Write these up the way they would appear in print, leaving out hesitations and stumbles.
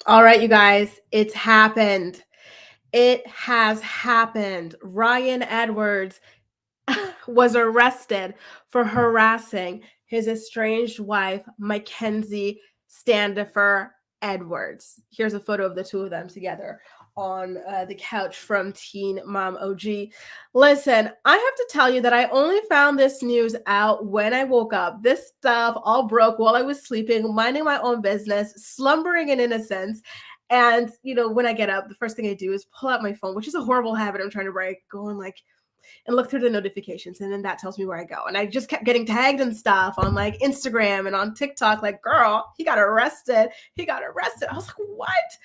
All right, you guys, it's happened. It has happened. Ryan Edwards was arrested for harassing his estranged wife, Mackenzie Standifer Edwards. Here's a photo of the two of them together on the couch from Teen Mom OG. Listen, I have to tell you that I only found this news out when I woke up. This stuff all broke while I was sleeping, minding my own business, slumbering in innocence. And, when I get up, the first thing I do is pull out my phone, which is a horrible habit I'm trying to break, going like, and look through the notifications, and then that tells me where I go. And I just kept getting tagged and stuff on like Instagram and on TikTok, like, girl, he got arrested. He got arrested. I was like, what?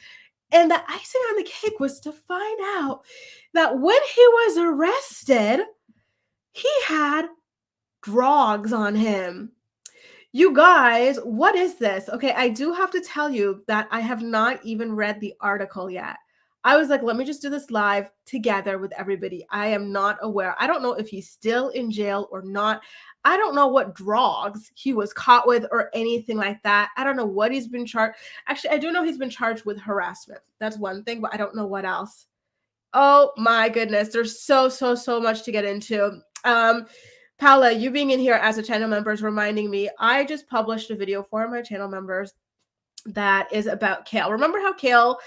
And the icing on the cake was to find out that when he was arrested, he had drugs on him. You guys, what is this? Okay, I do have to tell you that I have not even read the article yet. I was like, let me just do this live together with everybody. I am not aware. I don't know if he's still in jail or not. I don't know what drugs he was caught with or anything like that. I don't know what he's been charged. Actually, I do know he's been charged with harassment. That's one thing, but I don't know what else. Oh my goodness. There's so much to get into. Paula, you being in here as a channel member is reminding me, I just published a video for my channel members that is about Kale. Remember how Kale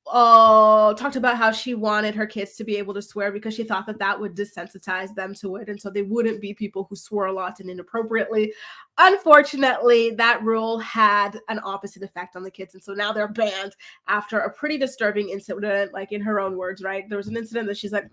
talked about how she wanted her kids to be able to swear because she thought that that would desensitize them to it, and so they wouldn't be people who swore a lot and inappropriately. Unfortunately, that rule had an opposite effect on the kids, and so now they're banned after a pretty disturbing incident. Like, in her own words, right? There was an incident that she's like,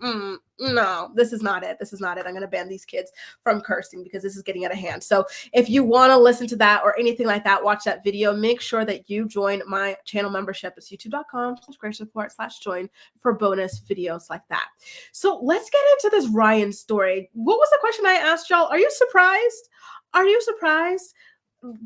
no, this is not it. This is not it. I'm going to ban these kids from cursing because this is getting out of hand. So if you want to listen to that or anything like that, watch that video. Make sure that you join my channel membership. It's youtube.com/support/join for bonus videos like that. So let's get into this Ryan story. What was the question I asked y'all? Are you surprised? Are you surprised?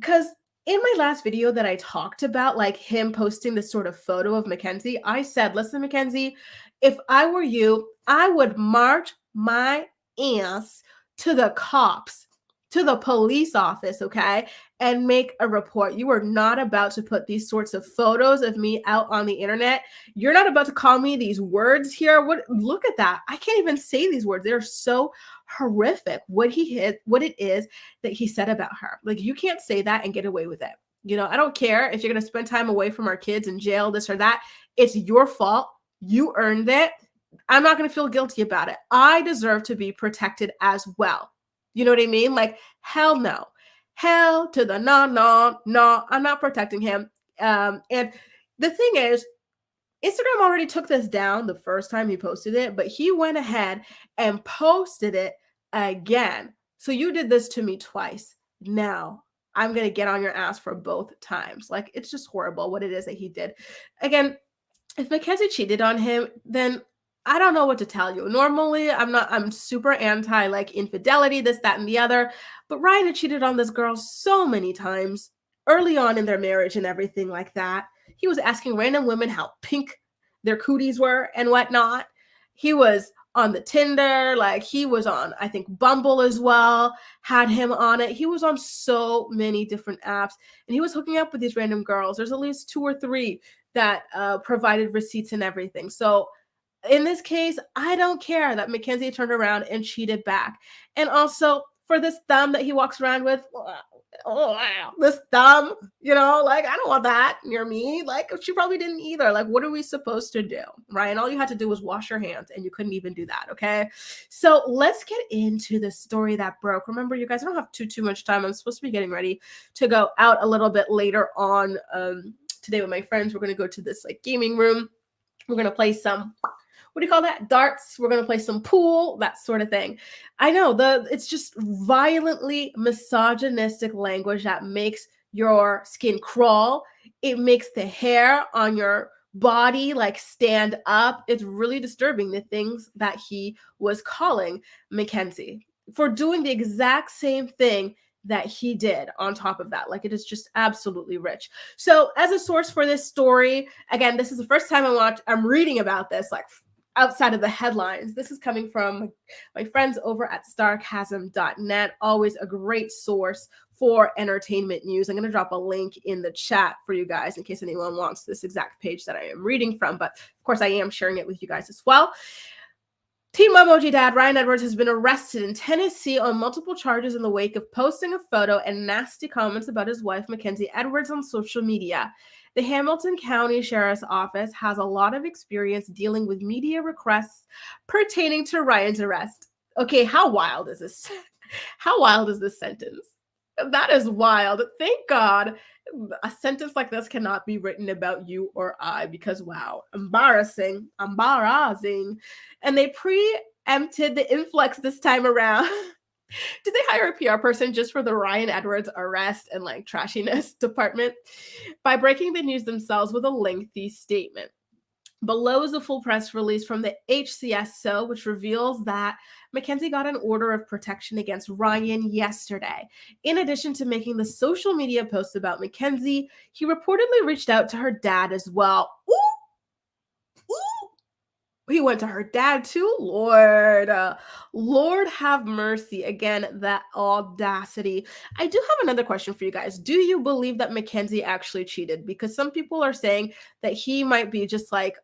Because in my last video that I talked about, like him posting this sort of photo of Mackenzie, I said, listen, Mackenzie, if I were you, I would march my ass to the cops, to the police office, okay, and make a report. You are not about to put these sorts of photos of me out on the internet. You're not about to call me these words here. Look at that. I can't even say these words. They're so horrific. What it is that he said about her. Like, you can't say that and get away with it. I don't care if you're going to spend time away from our kids in jail, this or that. It's your fault. You earned it. I'm not going to feel guilty about it. I deserve to be protected as well. You know what I mean? Like, hell no. Hell to the no. I'm not protecting him. And the thing is, Instagram already took this down the first time he posted it, but he went ahead and posted it again. So you did this to me twice. Now I'm going to get on your ass for both times. Like, it's just horrible what it is that he did. Again, if Mackenzie cheated on him, then I don't know what to tell you. Normally, I'm super anti like infidelity, this, that, and the other. But Ryan had cheated on this girl so many times early on in their marriage and everything like that. He was asking random women how pink their cooties were and whatnot. He was on the Tinder, like he was on, I think, Bumble as well, had him on it. He was on so many different apps, and he was hooking up with these random girls. There's at least 2 or 3 that provided receipts and everything. So in this case, I don't care that Mackenzie turned around and cheated back. And also, for this thumb that he walks around with, this thumb, like, I don't want that near me. Like, she probably didn't either. Like, what are we supposed to do, Ryan? All you had to do was wash your hands, and you couldn't even do that, okay? So let's get into the story that broke. Remember, you guys, I don't have too much time. I'm supposed to be getting ready to go out a little bit later on today with my friends. We're going to go to this, like, gaming room. We're going to play some, what do you call that? Darts. We're going to play some pool, that sort of thing. I know it's just violently misogynistic language that makes your skin crawl. It makes the hair on your body like stand up. It's really disturbing, the things that he was calling Mackenzie for doing the exact same thing that he did on top of that. Like, it is just absolutely rich. So as a source for this story, again, this is the first time I'm reading about this, like outside of the headlines. This is coming from my friends over at starchasm.net, always a great source for entertainment news. I'm going to drop a link in the chat for you guys in case anyone wants this exact page that I am reading from. But of course, I am sharing it with you guys as well. Teen Emoji dad Ryan Edwards has been arrested in Tennessee on multiple charges in the wake of posting a photo and nasty comments about his wife, Mackenzie Edwards, on social media. The Hamilton County Sheriff's Office has a lot of experience dealing with media requests pertaining to Ryan's arrest. Okay, how wild is this? How wild is this sentence? That is wild. Thank God a sentence like this cannot be written about you or I, because wow, embarrassing. And they preempted the influx this time around. Did they hire a PR person just for the Ryan Edwards arrest and like trashiness department? By breaking the news themselves with a lengthy statement. Below is a full press release from the HCSO, which reveals that Mackenzie got an order of protection against Ryan yesterday. In addition to making the social media posts about Mackenzie, he reportedly reached out to her dad as well. Ooh! He went to her dad too. Lord have mercy. Again, that audacity. I do have another question for you guys. Do you believe that Mackenzie actually cheated? Because some people are saying that he might be just like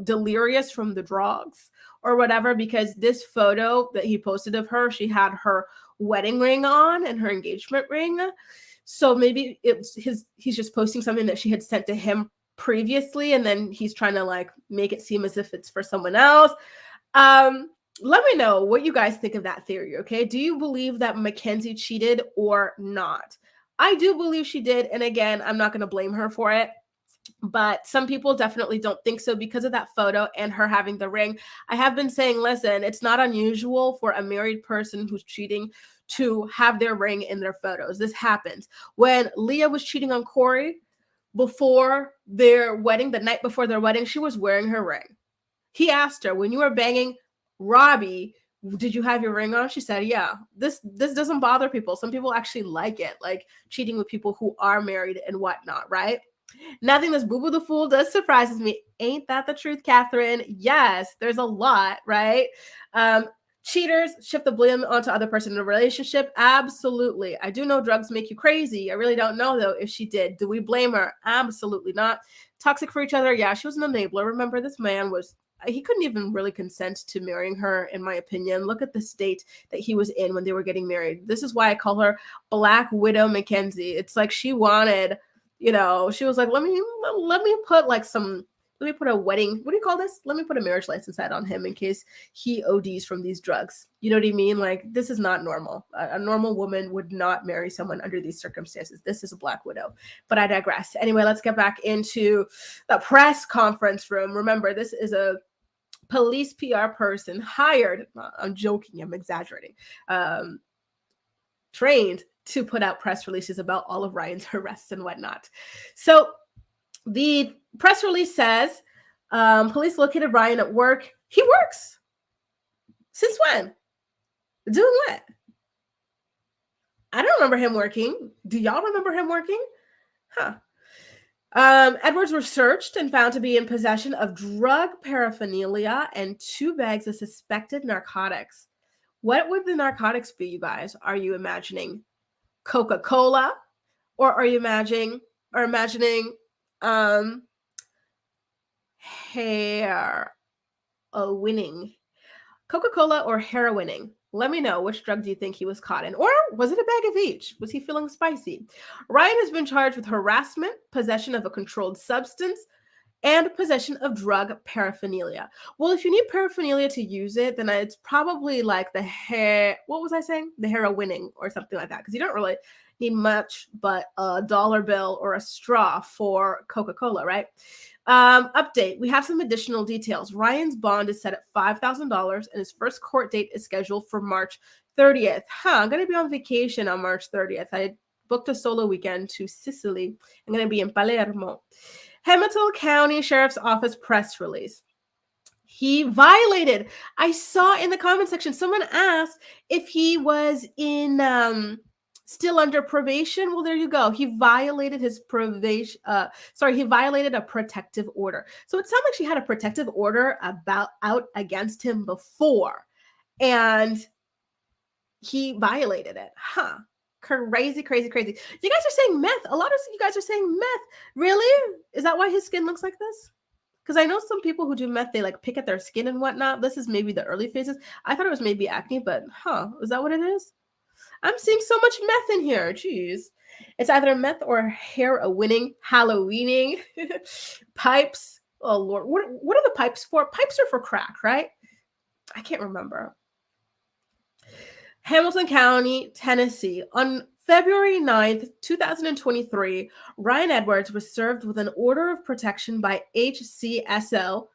delirious from the drugs or whatever, because this photo that he posted of her, she had her wedding ring on and her engagement ring. So maybe he's just posting something that she had sent to him previously, and then he's trying to like make it seem as if it's for someone else. Let me know what you guys think of that theory. Okay, do you believe that Mackenzie cheated or not? I do believe she did, and again, I'm not going to blame her for it, but some people definitely don't think so because of that photo and her having the ring. I have been saying, listen, it's not unusual for a married person who's cheating to have their ring in their photos. This happens. When Leah was cheating on Corey before their wedding, the night before their wedding, she was wearing her ring. He asked her, when you were banging Robbie, did you have your ring on? She said, yeah. This doesn't bother people. Some people actually like it, like cheating with people who are married and whatnot, right? Nothing this Boo Boo the Fool does surprises me. Ain't that the truth, Catherine? Yes, there's a lot, right? Cheaters shift the blame onto other person in a relationship. Absolutely. I do know drugs make you crazy. I really don't know, though, if she did. Do we blame her? Absolutely not. Toxic for each other. Yeah, she was an enabler. Remember, this man he couldn't even really consent to marrying her, in my opinion. Look at the state that he was in when they were getting married. This is why I call her Black Widow Mackenzie. It's like she wanted, she was like, let me put like let me put a wedding, what do you call this? Let me put a marriage license ad on him in case he ODs from these drugs. You know what I mean? Like, this is not normal. A normal woman would not marry someone under these circumstances. This is a Black Widow. But I digress. Anyway, let's get back into the press conference room. Remember, this is a police PR person hired. I'm joking. I'm exaggerating. Trained to put out press releases about all of Ryan's arrests and whatnot. So the press release says, police located Ryan at work. He works. Since when? Doing what? I don't remember him working. Do y'all remember him working? Huh. Edwards was searched and found to be in possession of drug paraphernalia and 2 bags of suspected narcotics. What would the narcotics be, you guys? Are you imagining Coca-Cola, or are you imagining heroining? Coca-Cola or heroining? Let me know, which drug do you think he was caught in? Or was it a bag of each? Was he feeling spicy? Ryan has been charged with harassment, possession of a controlled substance, and possession of drug paraphernalia. Well, if you need paraphernalia to use it, then it's probably like the heroining or something like that, because you don't really need much but a dollar bill or a straw for Coca-Cola, right? Update. We have some additional details. Ryan's bond is set at $5,000 and his first court date is scheduled for March 30th. I'm going to be on vacation on March 30th. I booked a solo weekend to Sicily. I'm going to be in Palermo. Hamilton County Sheriff's Office press release. He violated. I saw in the comment section, someone asked if he was in Still under probation? Well, there you go. He violated his probation. He violated a protective order. So it sounds like she had a protective order out against him before, and he violated it. Huh. Crazy, crazy, crazy. You guys are saying meth. A lot of you guys are saying meth. Really? Is that why his skin looks like this? Because I know some people who do meth, they like pick at their skin and whatnot. This is maybe the early phases. I thought it was maybe acne, but is that what it is? I'm seeing so much meth in here. Jeez. It's either meth or heroining, Halloweening, pipes. Oh, Lord. What are the pipes for? Pipes are for crack, right? I can't remember. Hamilton County, Tennessee. On February 9th, 2023, Ryan Edwards was served with an order of protection by HCSO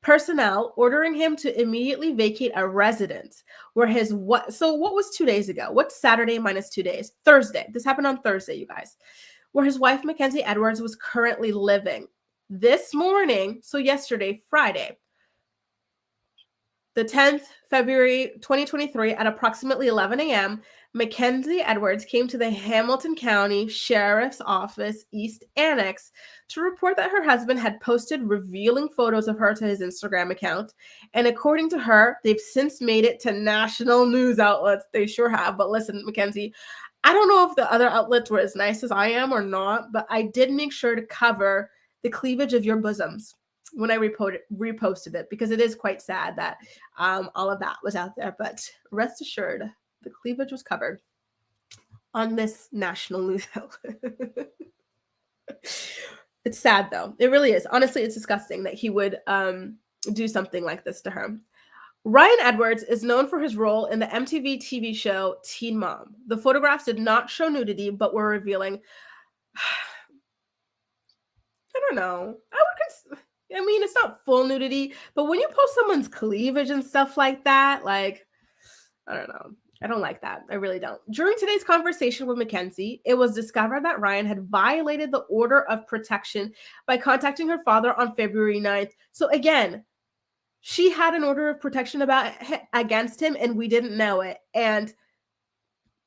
personnel ordering him to immediately vacate a residence where what was 2 days ago? What's Saturday minus 2 days? Thursday. This happened on Thursday, you guys, where his wife, Mackenzie Edwards, was currently living. This morning, so yesterday, Friday, the 10th, February 2023, at approximately 11 a.m., Mackenzie Edwards came to the Hamilton County Sheriff's Office East Annex to report that her husband had posted revealing photos of her to his Instagram account. And according to her, they've since made it to national news outlets. They sure have. But listen, Mackenzie, I don't know if the other outlets were as nice as I am or not, but I did make sure to cover the cleavage of your bosoms when I reposted it, because it is quite sad that all of that was out there. But rest assured, the cleavage was covered on this national news outlet. It's sad, though. It really is. Honestly, it's disgusting that he would do something like this to her. Ryan Edwards is known for his role in the MTV TV show Teen Mom. The photographs did not show nudity, but were revealing. I don't know. I mean, it's not full nudity, but when you post someone's cleavage and stuff like that, like, I don't know. I don't like that. I really don't. During today's conversation with Mackenzie, it was discovered that Ryan had violated the order of protection by contacting her father on February 9th. So again, she had an order of protection against him, and we didn't know it. And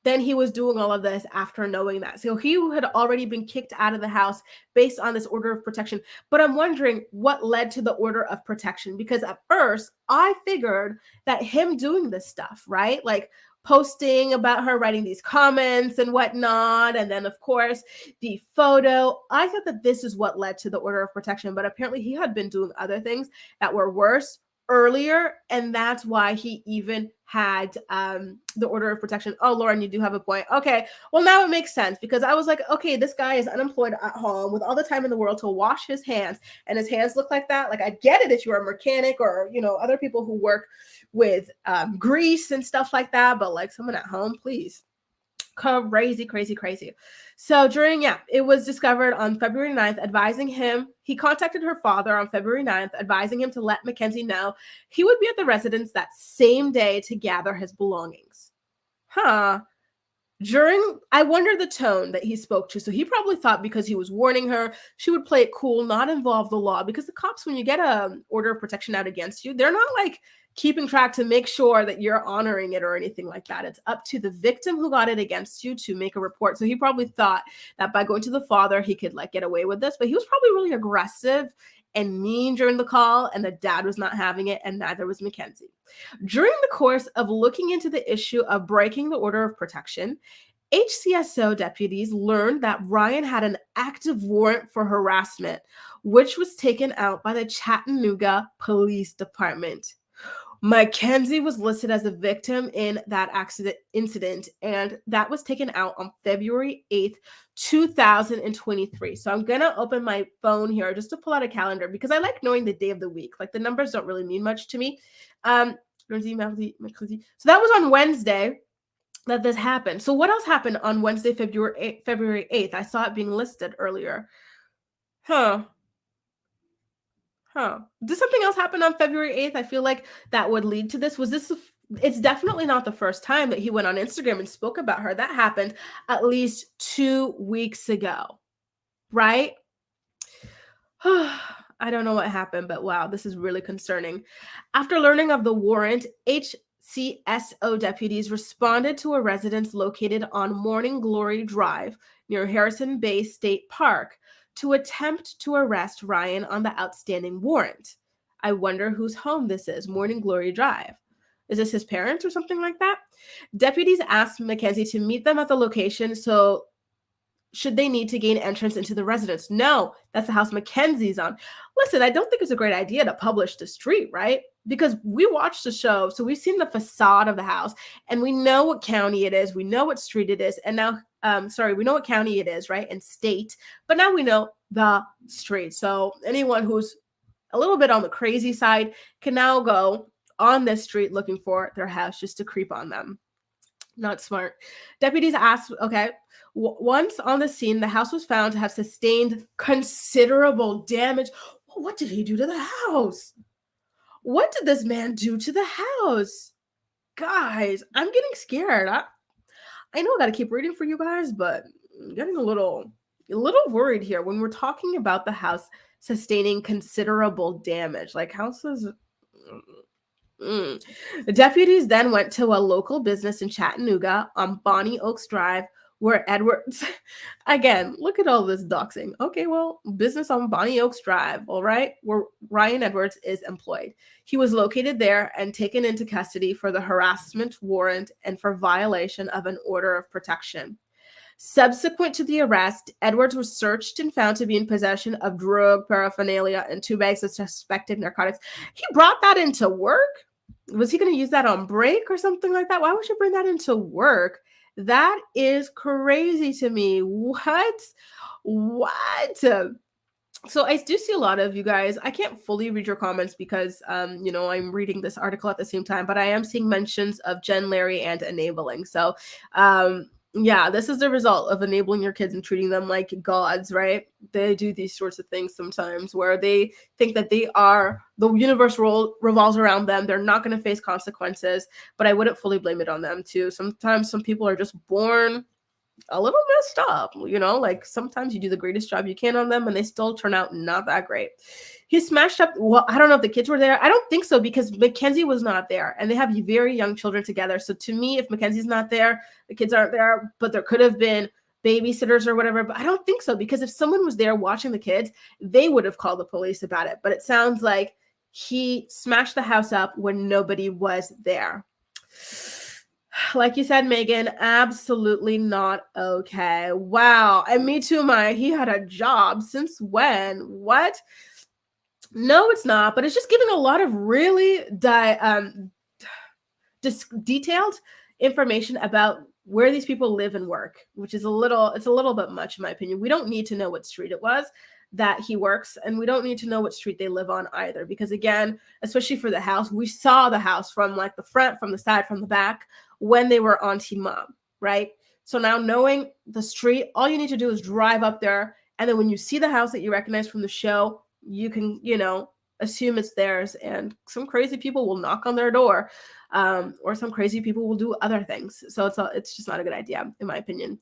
then he was doing all of this after knowing that. So he had already been kicked out of the house based on this order of protection. But I'm wondering what led to the order of protection, because at first I figured that him doing this stuff, right? Like posting about her, writing these comments and whatnot. And then of course the photo, I thought that this is what led to the order of protection, but apparently he had been doing other things that were worse earlier, and that's why he even had the order of protection. Oh, Lauren, you do have a point. Okay, well, now it makes sense, because I was like, okay, this guy is unemployed at home with all the time in the world to wash his hands, and his hands look like that. Like, I get it if you're a mechanic or, you know, other people who work with grease and stuff like that, but like someone at home, please. Crazy, crazy, crazy. So it was discovered on February 9th, advising him. He contacted her father on February 9th, advising him to let Mackenzie know he would be at the residence that same day to gather his belongings. I wonder the tone that he spoke to. So he probably thought because he was warning her, she would play it cool, not involve the law, because the cops, when you get an order of protection out against you, they're not like keeping track to make sure that you're honoring it or anything like that. It's up to the victim who got it against you to make a report. So he probably thought that by going to the father, he could like get away with this, but he was probably really aggressive and mean during the call, and the dad was not having it, and neither was Mackenzie. During the course of looking into the issue of breaking the order of protection, HCSO deputies learned that Ryan had an active warrant for harassment, which was taken out by the Chattanooga Police Department. Mackenzie was listed as a victim in that incident, and that was taken out on February 8th, 2023. So I'm going to open my phone here just to pull out a calendar, because I like knowing the day of the week. Like, the numbers don't really mean much to me. So that was on Wednesday that this happened. So what else happened on Wednesday, February 8th? I saw it being listed earlier. Did something else happen on February 8th? I feel like that would lead to this. It's definitely not the first time that he went on Instagram and spoke about her. That happened at least 2 weeks ago, right? I don't know what happened, but wow, this is really concerning. After learning of the warrant, CSO deputies responded to a residence located on Morning Glory Drive near Harrison Bay State Park to attempt to arrest Ryan on the outstanding warrant. I wonder whose home this is, Morning Glory Drive. Is this his parents or something like that? Deputies asked Mackenzie to meet them at the location, so should they need to gain entrance into the residence? No, that's the house Mackenzie's on. Listen, I don't think it's a great idea to publish the street, right? Because we watched the show, so we've seen the facade of the house, and we know what county it is, we know what street it is, and now, we know what county it is, right, and state, but now we know the street. So anyone who's a little bit on the crazy side can now go on this street looking for their house just to creep on them. Not smart. Deputies asked, okay, once on the scene, the house was found to have sustained considerable damage. Well, what did he do to the house? What did this man do to the house? Guys, I'm getting scared. I know I got to keep reading for you guys, but I'm getting a little worried here when we're talking about the house sustaining considerable damage. Like houses... The deputies then went to a local business in Chattanooga on Bonnie Oaks Drive where Edwards, again, look at all this doxing. Okay, well, business on Bonnie Oaks Drive, all right, where Ryan Edwards is employed. He was located there and taken into custody for the harassment warrant and for violation of an order of protection. Subsequent to the arrest, Edwards was searched and found to be in possession of drug paraphernalia and 2 bags of suspected narcotics. He brought that into work? Was he going to use that on break or something like that? Why would you bring that into work? That is crazy to me. What? So I do see a lot of you guys. I can't fully read your comments because, I'm reading this article at the same time, but I am seeing mentions of Jen, Larry, and enabling. So, yeah, this is the result of enabling your kids and treating them like gods, right? They do these sorts of things sometimes where they think that the universe revolves around them. They're not going to face consequences, but I wouldn't fully blame it on them too. Sometimes some people are just born a little messed up, like sometimes you do the greatest job you can on them and they still turn out not that great. He smashed up, well, I don't know if the kids were there. I don't think so because Mackenzie was not there and they have very young children together. So to me, if Mackenzie's not there, the kids aren't there, but there could have been babysitters or whatever, but I don't think so because if someone was there watching the kids, they would have called the police about it. But it sounds like he smashed the house up when nobody was there. Like you said, Megan, absolutely not okay. Wow. And me too, Maya. He had a job. Since when? What? No, it's not. But it's just giving a lot of really detailed information about where these people live and work, which is a little bit much in my opinion. We don't need to know what street it was that he works, and we don't need to know what street they live on either, because again, especially for the house, we saw the house from like the front, from the side, from the back when they were on Team Mom, right? So now knowing the street, all you need to do is drive up there, and then when you see the house that you recognize from the show, you can, assume it's theirs, and some crazy people will knock on their door, or some crazy people will do other things. So it's just not a good idea, in my opinion.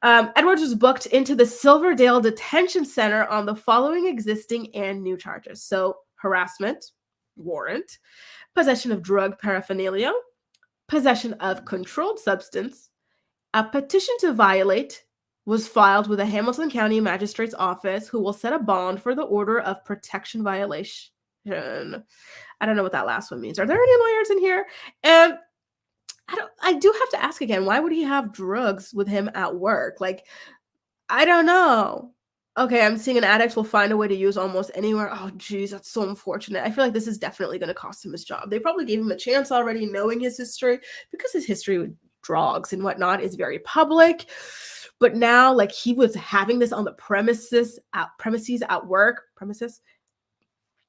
Edwards was booked into the Silverdale Detention Center on the following existing and new charges. So harassment, warrant, possession of drug paraphernalia, possession of controlled substance. A petition to violate was filed with the Hamilton County Magistrate's Office, who will set a bond for the order of protection violation. I don't know what that last one means. Are there any lawyers in here? And I do have to ask again, why would he have drugs with him at work? Like, I don't know. Okay, I'm seeing an addict will find a way to use almost anywhere. Oh, geez, that's so unfortunate. I feel like this is definitely going to cost him his job. They probably gave him a chance already, knowing his history, because his history with drugs and whatnot is very public. But now, like, he was having this on the premises at work.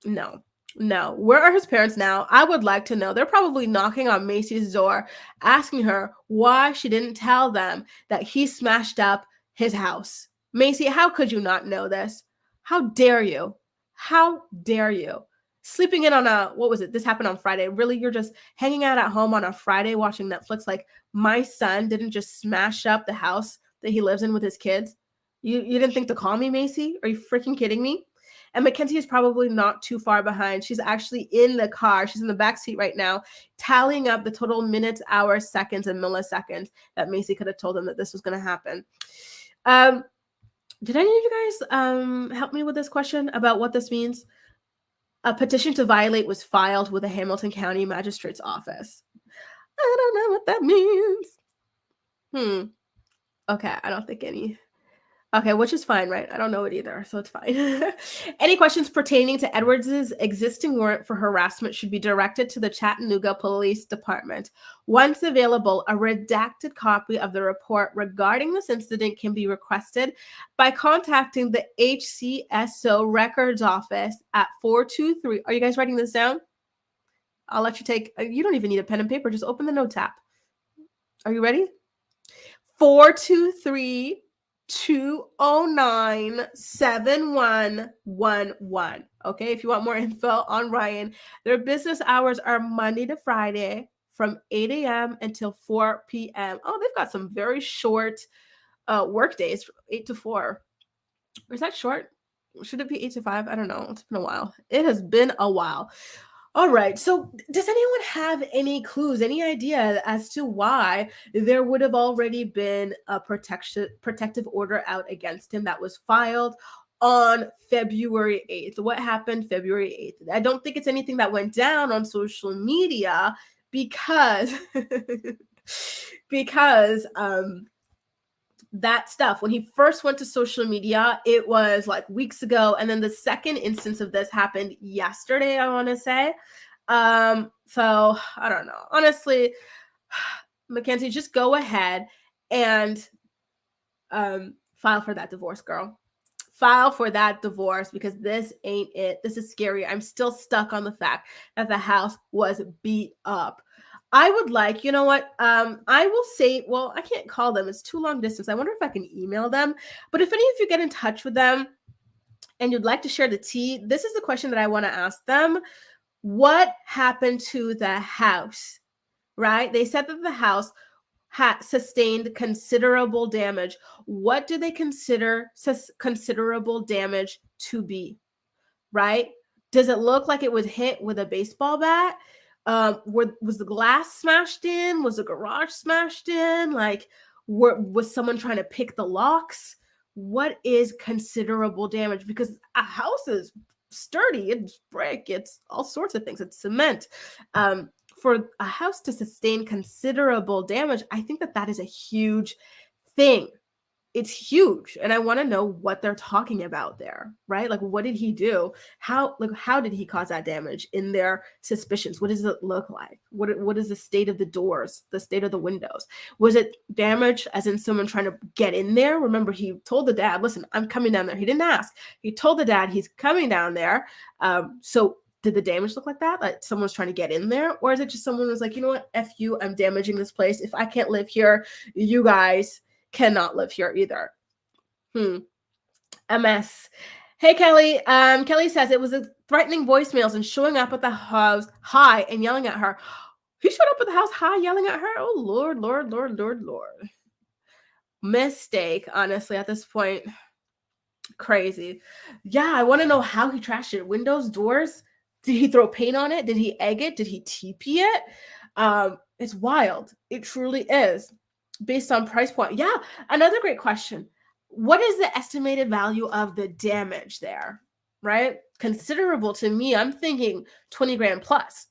No. Where are his parents now? I would like to know. They're probably knocking on Macy's door, asking her why she didn't tell them that he smashed up his house. Macy, how could you not know this? How dare you? How dare you? Sleeping in on this happened on Friday. Really, you're just hanging out at home on a Friday watching Netflix. Like, my son didn't just smash up the house that he lives in with his kids. You didn't think to call me, Macy? Are you freaking kidding me? And Mackenzie is probably not too far behind. She's actually in the car. She's in the back seat right now, tallying up the total minutes, hours, seconds, and milliseconds that Macy could have told them that this was going to happen. Did any of you guys help me with this question about what this means? A petition to violate was filed with the Hamilton County Magistrate's Office. I don't know what that means. Okay, I don't think any. Okay, which is fine, right? I don't know it either, so it's fine. Any questions pertaining to Edwards's existing warrant for harassment should be directed to the Chattanooga Police Department. Once available, a redacted copy of the report regarding this incident can be requested by contacting the HCSO Records Office at 423. Are you guys writing this down? I'll let you take, you don't even need a pen and paper, just open the notes app. Are you ready? 423 209-7111. Okay, if you want more info on Ryan, their business hours are Monday to Friday from 8 a.m. until 4 p.m. Oh, they've got some very short work days, 8 to 4. Is that short? Should it be 8 to 5? I don't know. It's been a while. It has been a while. All right. So does anyone have any clues, any idea as to why there would have already been a protective order out against him that was filed on February 8th? What happened February 8th? I don't think it's anything that went down on social media because that stuff, when he first went to social media, it was like weeks ago, and then the second instance of this happened yesterday, I want to say. So I don't know, honestly. Mackenzie, just go ahead and file for that divorce, girl. File for that divorce, because this ain't it. This is scary. I'm still stuck on the fact that the house was beat up. I would like, you know what? I will say, well, I can't call them. It's too long distance. I wonder if I can email them. But if any of you get in touch with them and you'd like to share the tea, this is the question that I want to ask them. What happened to the house, right? They said that the house had sustained considerable damage. What do they consider considerable damage to be, right? Does it look like it was hit with a baseball bat? Was the glass smashed in? Was the garage smashed in? Like, was someone trying to pick the locks? What is considerable damage? Because a house is sturdy, it's brick, it's all sorts of things, it's cement. For a house to sustain considerable damage, I think that is a huge thing. It's huge. And I want to know what they're talking about there, right? Like, what did he do? How did he cause that damage in their suspicions? What does it look like? What is the state of the doors, the state of the windows? Was it damage as in someone trying to get in there? Remember, he told the dad, listen, I'm coming down there. He didn't ask. He told the dad he's coming down there. So did the damage look like that? Like someone's trying to get in there? Or is it just someone was like, you know what? F you, I'm damaging this place. If I can't live here, you guys cannot live here either. A mess. Hey, Kelly. Kelly says it was a threatening voicemails and showing up at the house high and yelling at her. He showed up at the house high yelling at her? Oh, Lord, Lord, Lord, Lord, Lord. Mistake, honestly, at this point. Crazy. Yeah, I want to know how he trashed it. Windows, doors? Did he throw paint on it? Did he egg it? Did he TP it? It's wild. It truly is. Based on price point. Yeah, another great question. What is the estimated value of the damage there, right? Considerable to me. I'm thinking 20 grand plus.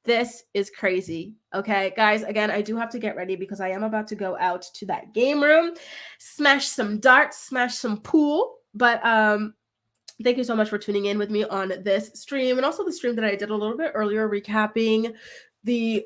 This is crazy. Okay, guys, again, I do have to get ready because I am about to go out to that game room, smash some darts, smash some pool. But thank you so much for tuning in with me on this stream, and also the stream that I did a little bit earlier, recapping the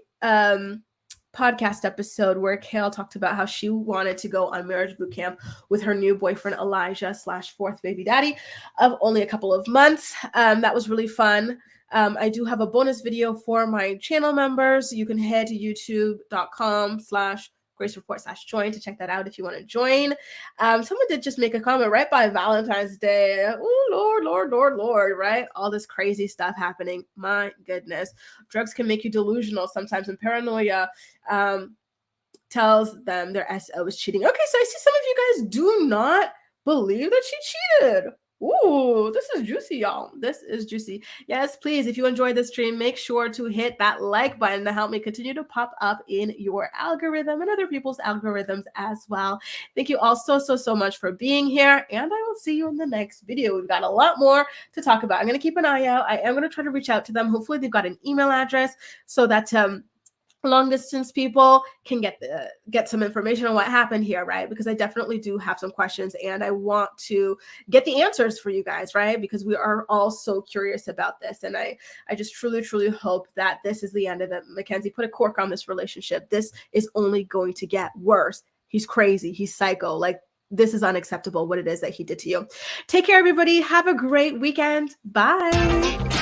podcast episode where Kale talked about how she wanted to go on marriage boot camp with her new boyfriend Elijah / fourth baby daddy of only a couple of months. That was really fun. I do have a bonus video for my channel members. You can head to youtube.com/GraceReport/join to check that out if you want to join. Someone did just make a comment right by Valentine's Day. Oh, Lord, Lord, Lord, Lord, right? All this crazy stuff happening. My goodness. Drugs can make you delusional sometimes, and paranoia tells them their SO is cheating. Okay, so I see some of you guys do not believe that she cheated. Ooh, this is juicy, y'all. This is juicy. Yes, please, if you enjoyed this stream, make sure to hit that like button to help me continue to pop up in your algorithm and other people's algorithms as well. Thank you all so much for being here, and I will see you in the next video. We've got a lot more to talk about. I'm going to keep an eye out. I am going to try to reach out to them. Hopefully they've got an email address so that long distance people can get some information on what happened here, right? Because I definitely do have some questions and I want to get the answers for you guys, right? Because we are all so curious about this. And I just truly hope that this is the end of it. Mackenzie, put a cork on this relationship. This is only going to get worse. He's crazy. He's psycho. Like, this is unacceptable, what it is that he did to you. Take care, everybody. Have a great weekend. Bye.